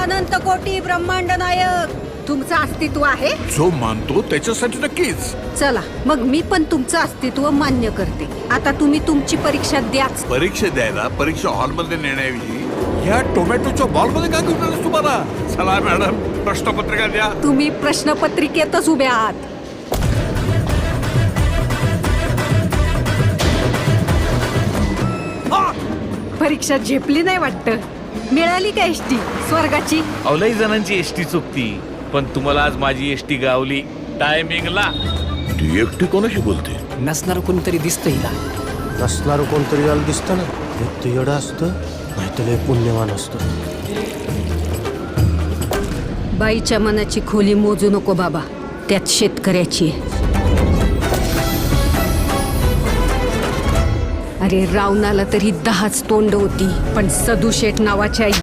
अनंत कोटी ब्रह्मांड नायक तुमचं अस्तित्व आहे. जो मानतो त्याच्यासाठी नक्कीच. चला मग मी पण तुमचं अस्तित्व मान्य करते. आता तुम्ही तुमची परीक्षा द्याच. परीक्षा द्यायला परीक्षा हॉलमध्ये नेण्याऐवजी ह्या टोमॅटोच्या बॉलमध्ये काय घेऊन तुम्हाला? चला मॅडम, प्रश्नपत्रिका द्या. तुम्ही प्रश्नपत्रिकेतच उभे आहात. परीक्षा झेपली नाही वाटतं. मिळाली का एसटी स्वर्गाची? अवलई जणांची एसटी चुकती, पण तुम्हाला आज माझी एसटी गावली टायमिंगला. ती एकटी कोणाशी बोलते? नसणार कोणतरी दिसतं हिला. नसणार कोणतरी याला दिसतं ना. एक तर येडं असतं, नाहीतर लय पुण्यवान असतं. बाईच्या मनाची खोली मोजू नको बाबा, त्यात शेतकऱ्याची आहे. अरे रावणाला तरी 10च तोंड होती, पण सदू शेठ नावाच्या